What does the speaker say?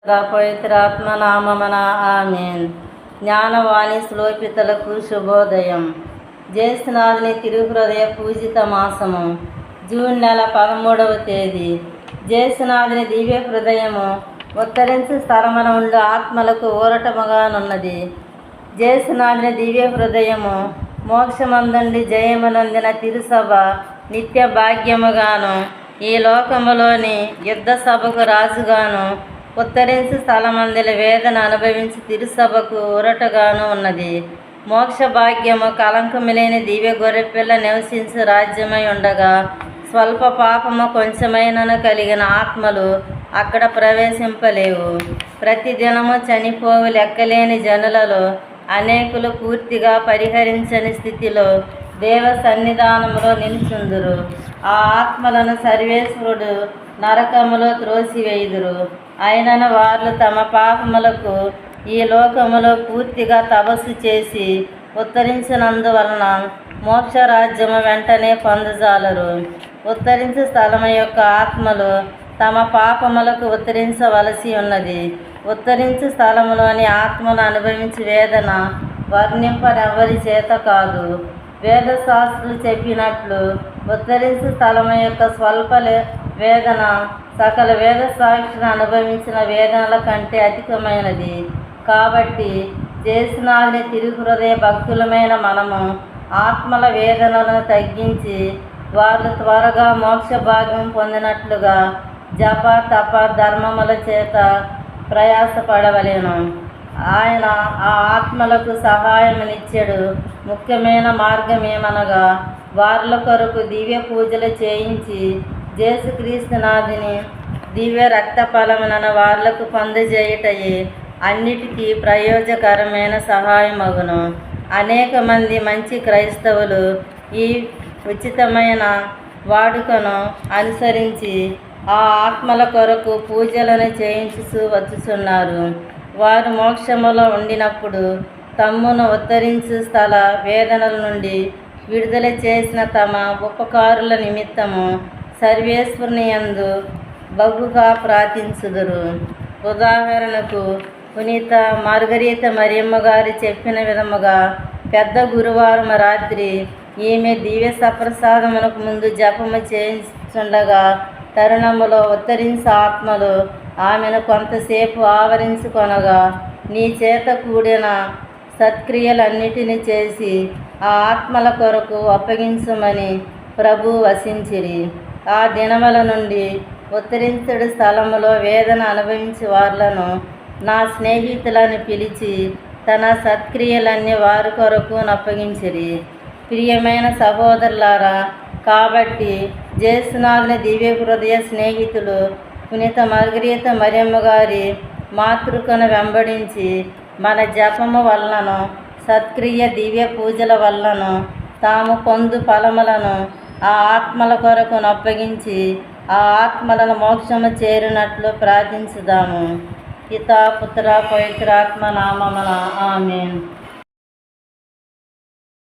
పవిత్రాత్మ నామమున ఆమేన్. జ్ఞానవాణి శ్లోపితలకు శుభోదయం. జ్యేష్ఠనాథుని తిరుహృదయ పూజిత మాసము జూన్ నెల 13వ తేదీ. జ్యేష్ఠనాథుని దివ్య హృదయము ఉత్తరించు స్థలమున ఉండు ఆత్మలకు ఊరటముగానున్నది. జ్యేష్ఠనాథుని దివ్య హృదయము మోక్షమందుండి జయమునందిన తిరుసభ నిత్య భాగ్యముగాను, ఈ లోకములోని యుద్ధ సభకు రాజుగాను, ఉత్తరించు స్థలమందుల వేదన అనుభవించి తిరుసభకు ఊరటగాను ఉన్నది. మోక్ష భాగ్యము కలంకము లేని దివ్య గొర్రెపిల్ల నివసించు రాజ్యమై ఉండగా, స్వల్ప పాపము కొంచెమైనను కలిగిన ఆత్మలు అక్కడ ప్రవేశింపలేవు. ప్రతిదినము చనిపోవు లెక్కలేని జనులలో అనేకులు పూర్తిగా పరిహరించని స్థితిలో దేవ సన్నిధానములో నిలుచుందురు. ఆ ఆత్మలను సర్వేశ్వరుడు నరకములో త్రోసివేయుదురు. అయినను వారు తమ పాపములకు ఈ లోకములో పూర్తిగా తపస్సు చేసి ఉత్తరించినందువలన మోక్షరాజ్యము వెంటనే పొందజాలరు. ఉత్తరించు స్థలము యొక్క ఆత్మలు తమ పాపములకు ఉత్తరించవలసి ఉన్నది. ఉత్తరించు స్థలములోని ఆత్మను అనుభవించి వేదన వర్ణింపనెవ్వరి చేత కాదు. వేదశాస్త్రులు చెప్పినట్లు ఉత్తరించు స్థలము యొక్క స్వల్ప వేదన సకల వేద సాక్షులు అనుభవించిన వేదనల కంటే అధికమైనది. కాబట్టి జ్యేష్ఠనాథుని తిరుహృదయ భక్తులమైన మనము ఆత్మల వేదనలను తగ్గించి వారు త్వరగా మోక్ష భాగ్యం పొందినట్లుగా జప తప ధర్మముల చేత ప్రయాసపడవలెను. ఆయన ఆ ఆత్మలకు సహాయమునిచ్చెడు. ముఖ్యమైన మార్గం ఏమనగా వార్ల కొరకు దివ్య పూజలు చేయించి యేసుక్రీస్తునాథుని దివ్య రక్త ఫలములను వార్లకు పొందజేయుటయే అన్నిటికీ ప్రయోజకరమైన సహాయమగును. అనేక మంది మంచి క్రైస్తవులు ఈ ఉచితమైన వాడుకను అనుసరించి ఆ ఆత్మల కొరకు పూజలను చేయించు వచ్చుచున్నారు. వారు మోక్షములో ఉండినప్పుడు తమ్మును ఉత్తరించు స్థల వేదనల నుండి విడుదల చేసిన తమ ఉపకారుల నిమిత్తము సర్వేశ్వరుని యందు బహుగా ప్రార్థించుదురు. ఉదాహరణకు పునీత మార్గరీత మరియమ్మ గారు చెప్పిన విధముగా పెద్ద గురువారం రాత్రి ఈమె దివ్య సప్రసాదమునకు ముందు జపము చేయించుండగా తరుణములో ఉత్తరించు ఆత్మలు ఆమెను కొంతసేపు ఆవరించుకొనగా, నీ చేత కూడిన సత్క్రియలన్నిటినీ చేసి ఆ ఆత్మల కొరకు అప్పగించుమని ప్రభు వసించిరి. ఆ దినముల నుండి ఉత్తరించుడు స్థలములో వేదన అనుభవించి వార్లను నా స్నేహితులను పిలిచి తన సత్క్రియలన్నీ వారి కొరకు నప్పగించిరి. ప్రియమైన సహోదరులారా, కాబట్టి జ్యేష్ఠనాథుని దివ్య హృదయ స్నేహితులు పునీత మార్గరీత మరియమ్మ గారి మాతృకను వెంబడించి మన జపము వలనను సత్క్రియ దివ్య పూజల వలనను తాము పొందు ఫలములను ఆ ఆత్మల కొరకు నప్పగించి ఆ ఆత్మలను మోక్షము చేరినట్లు ప్రార్థించుదాము. పితా పుత్ర పవిత్రాత్మ నామమున ఆమేన్.